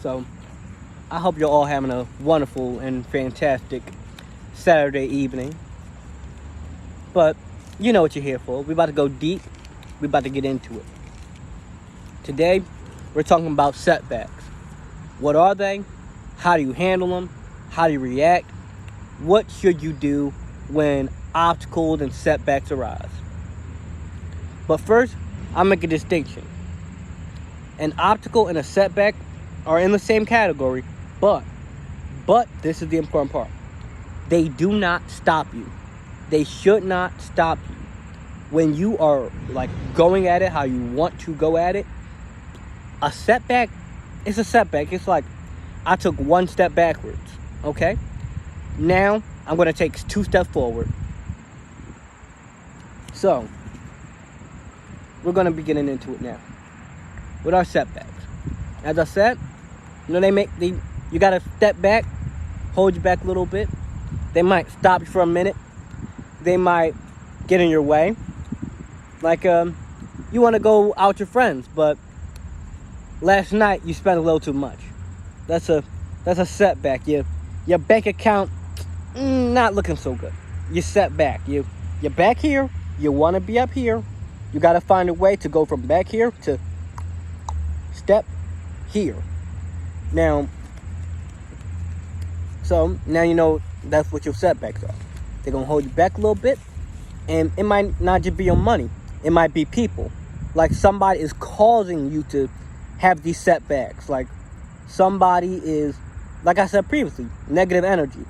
So I hope you're all having a wonderful and fantastic Saturday evening. But you know what you're here for. We're about to go deep. We're about to get into it. Today, we're talking about setbacks. What are they? How do you handle them? How do you react? What should you do when obstacles and setbacks arise? But first, I'll make a distinction. An obstacle and a setback are in the same category, but this is the important part. They do not stop you. They should not stop you. When you are going at it how you want to go at it, a setback is a setback. It's like I took one step backwards, okay? Now I'm going to take 2 steps forward. So, we're going to be getting into it now. With our setbacks. As I said, you got to step back, hold you back a little bit. They might stop you for a minute. They might get in your way. You want to go out with your friends, but last night you spent a little too much. That's a setback. Your bank account not looking so good. You set back. You're back here. You want to be up here. You got to find a way to go from back here to step here. Now you know that's what your setbacks are. They're going to hold you back a little bit. And it might not just be your money. It might be people. Like somebody is causing you to have these setbacks. Like somebody is, like I said previously, negative energy.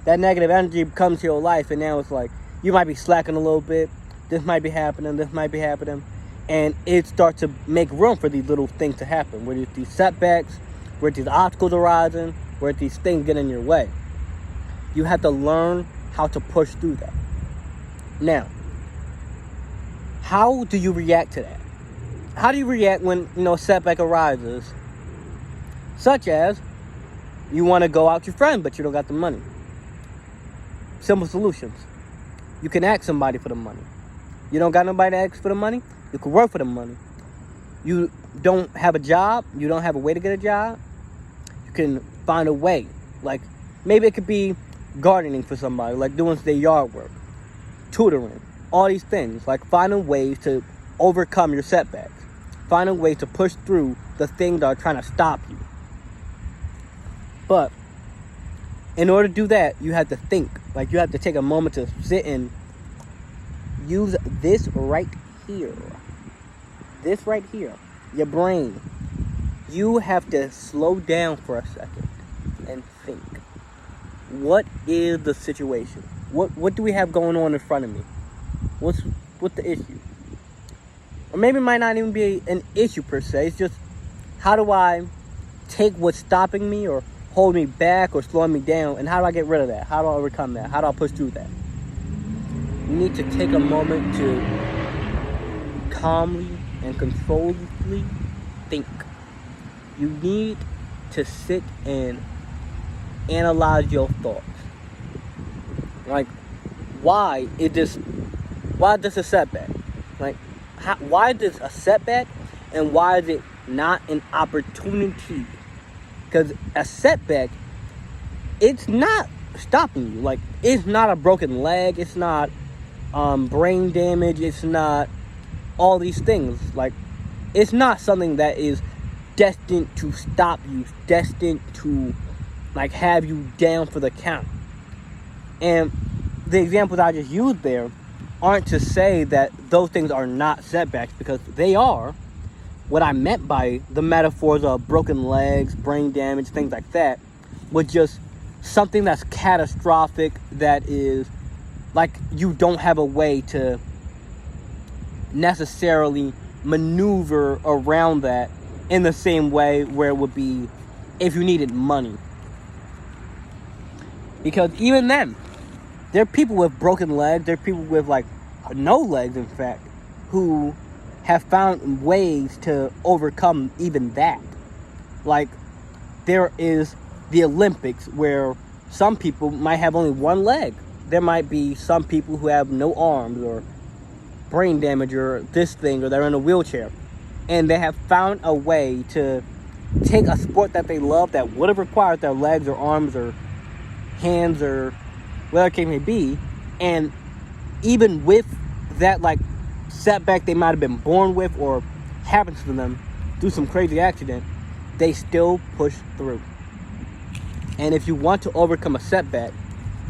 That negative energy comes to your life, and now it's like you might be slacking a little bit. This might be happening. And it starts to make room for these little things to happen. Where there's these setbacks, where these obstacles arising, where these things get in your way. You have to learn how to push through that. Now, how do you react to that? How do you react when, a setback arises? Such as, you want to go out with your friend, but you don't got the money. Simple solutions. You can ask somebody for the money. You don't got nobody to ask for the money? You can work for the money. You don't have a job? You don't have a way to get a job? You can find a way. Like, maybe it could be gardening for somebody, like doing their yard work, tutoring, all these things. Like finding ways to overcome your setbacks. Finding ways to push through the things that are trying to stop you. But in order to do that, you have to think. Like you have to take a moment to sit and use this right here. This right here. Your brain. You have to slow down for a second and think. What is the situation? What do we have going on in front of me? What's the issue? Or maybe it might not even be an issue per se. It's just, how do I take what's stopping me or hold me back or slowing me down, and how do I get rid of that? How do I overcome that? How do I push through that? You need to take a moment to calmly and controlledly think. You need to sit and analyze your thoughts. Like, why is this a setback? Like, why is this a setback, and why is it not an opportunity? Because a setback, it's not stopping you. Like, it's not a broken leg. It's not brain damage. It's not all these things. Like, it's not something that is destined to stop you, destined to have you down for the count. And the examples I just used there aren't to say that those things are not setbacks, because they are. What I meant by the metaphors of broken legs, brain damage, things like that, was just something that's catastrophic, that is like you don't have a way to necessarily maneuver around that in the same way where it would be if you needed money. Because even then, there are people with broken legs, there are people with no legs, in fact, who have found ways to overcome even that. Like, there is the Olympics, where some people might have only one leg. There might be some people who have no arms, or brain damage, or this thing, or they're in a wheelchair. And they have found a way to take a sport that they love that would have required their legs or arms or hands or whatever it case may be, and even with that like setback they might have been born with or happens to them through some crazy accident, they still push through. And if you want to overcome a setback,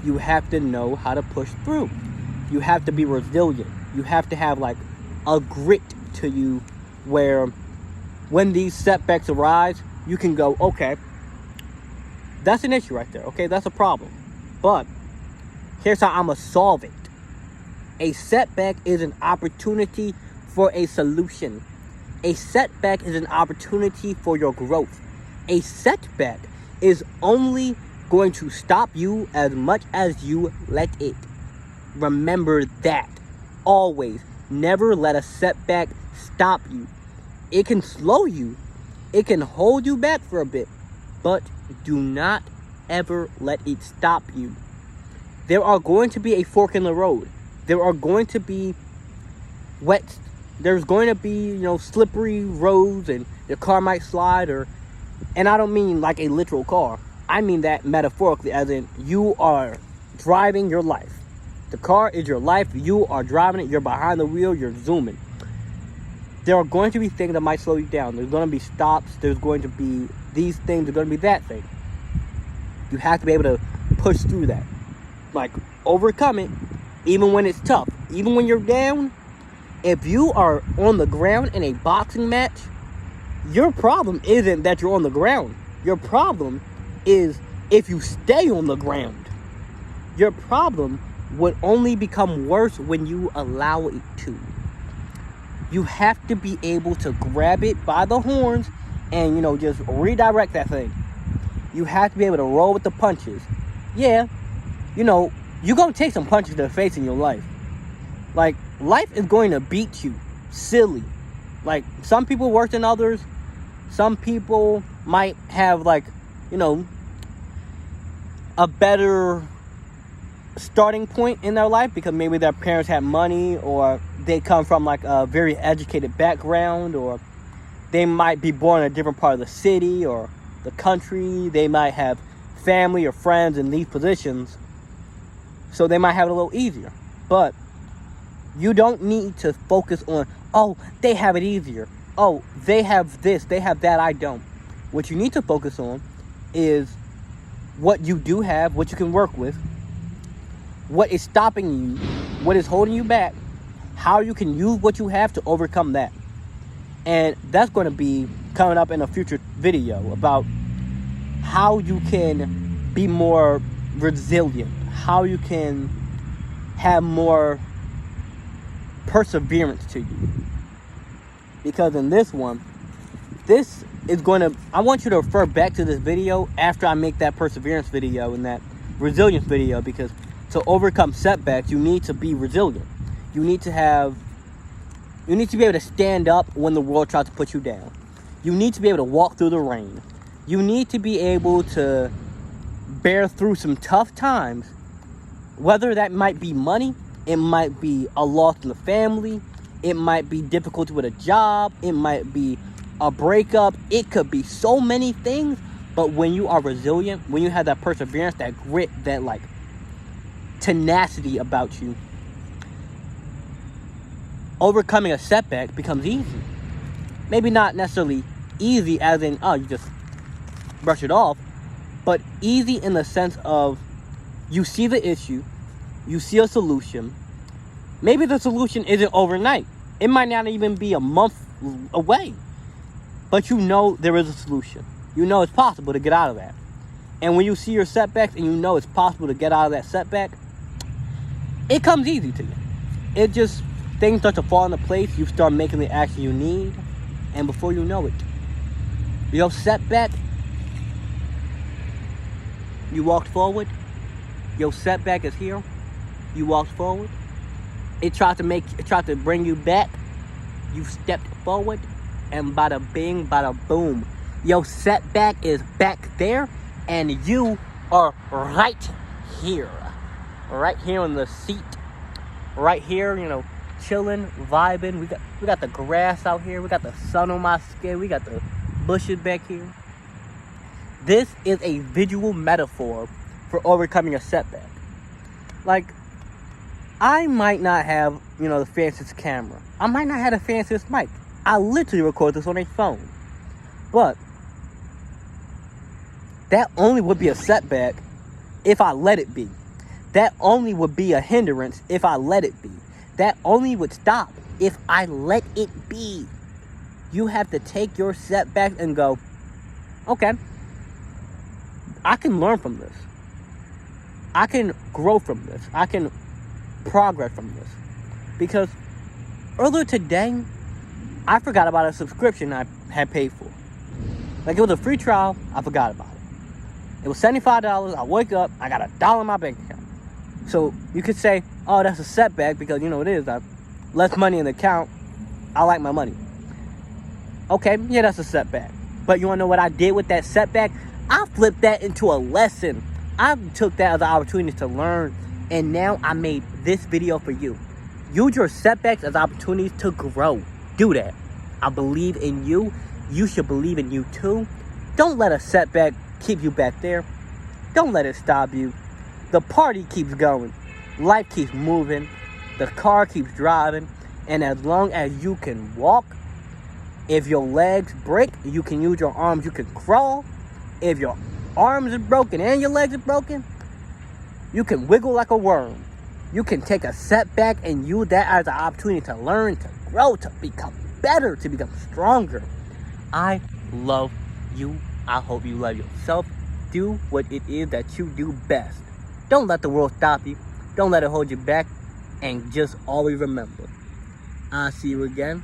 you have to know how to push through. You have to be resilient. You have to have like a grit to you where when these setbacks arise, you can go, okay, that's an issue right there. Okay, that's a problem. But here's how I'm going to solve it. A setback is an opportunity for a solution. A setback is an opportunity for your growth. A setback is only going to stop you as much as you let it. Remember that. Always. Never let a setback stop you. It can slow you. It can hold you back for a bit. But do not ever let it stop you. There are going to be a fork in the road. There are going to be wet. There's going to be, slippery roads and your car might slide and I don't mean like a literal car. I mean that metaphorically, as in you are driving your life. The car is your life. You are driving it. You're behind the wheel. You're zooming. There are going to be things that might slow you down. There's going to be stops. There's going to be these things. There's going to be that thing. You have to be able to push through that. Like, overcome it, even when it's tough. Even when you're down. If you are on the ground in a boxing match, your problem isn't that you're on the ground. Your problem is if you stay on the ground. Your problem would only become worse when you allow it to. You have to be able to grab it by the horns and, just redirect that thing. You have to be able to roll with the punches. Yeah, you're going to take some punches to the face in your life. Like, life is going to beat you silly. Like, some people worse than others. Some people might have, a better starting point in their life because maybe their parents had money, or they come from, a very educated background, or they might be born in a different part of the city or the country. They might have family or friends in these positions, so they might have it a little easier. But you don't need to focus on, oh, they have it easier. Oh, they have this, they have that, I don't. What you need to focus on is what you do have, what you can work with, what is stopping you, what is holding you back, how you can use what you have to overcome that. And that's going to be coming up in a future video about how you can be more resilient, how you can have more perseverance to you. Because in this one, I want you to refer back to this video after I make that perseverance video and that resilience video, because to overcome setbacks, you need to be resilient. You need to be able to stand up when the world tries to put you down. You need to be able to walk through the rain. You need to be able to bear through some tough times, whether that might be money, it might be a loss in the family, it might be difficulty with a job, it might be a breakup, it could be so many things. But when you are resilient, when you have that perseverance, that grit, that tenacity about you, overcoming a setback becomes easy. Maybe not necessarily easy as in, you just brush it off, but easy in the sense of you see the issue, you see a solution. Maybe the solution isn't overnight. It might not even be a month away. But there is a solution. It's possible to get out of that. And when you see your setbacks and it's possible to get out of that setback, it comes easy to you. Things start to fall into place. You start making the action you need. And before you know it, your setback, you walked forward. Your setback is here. You walked forward. It tried to bring you back. You stepped forward, and bada bing, bada boom. Your setback is back there, and you are right here in the seat, right here, chilling, vibing. We got the grass out here. We got the sun on my skin. We got the bushes back here. This is a visual metaphor for overcoming a setback. Like, I might not have, the fanciest camera. I might not have the fanciest mic. I literally record this on a phone. But that only would be a setback if I let it be. That only would be a hindrance if I let it be. That only would stop if I let it be. You have to take your setback and go, okay, I can learn from this. I can grow from this. I can progress from this. Because earlier today, I forgot about a subscription I had paid for. Like, it was a free trial, I forgot about it. It was $75, I wake up, I got $1 in my bank account. So you could say, oh, that's a setback because, it is. I less money in the account, I like my money. Okay, yeah, that's a setback. But you want to know what I did with that setback? I flipped that into a lesson. I took that as an opportunity to learn, and now I made this video for you. Use your setbacks as opportunities to grow. Do that. I believe in you. You should believe in you too. Don't let a setback keep you back there. Don't let it stop you. The party keeps going. Life keeps moving. The car keeps driving. And as long as you can walk, if your legs break, you can use your arms, you can crawl. If your arms are broken and your legs are broken, you can wiggle like a worm. You can take a setback and use that as an opportunity to learn, to grow, to become better, to become stronger. I love you. I hope you love yourself. Do what it is that you do best. Don't let the world stop you. Don't let it hold you back. And just always remember, I'll see you again.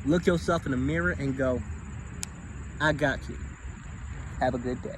Look yourself in the mirror and go, I got you. Have a good day.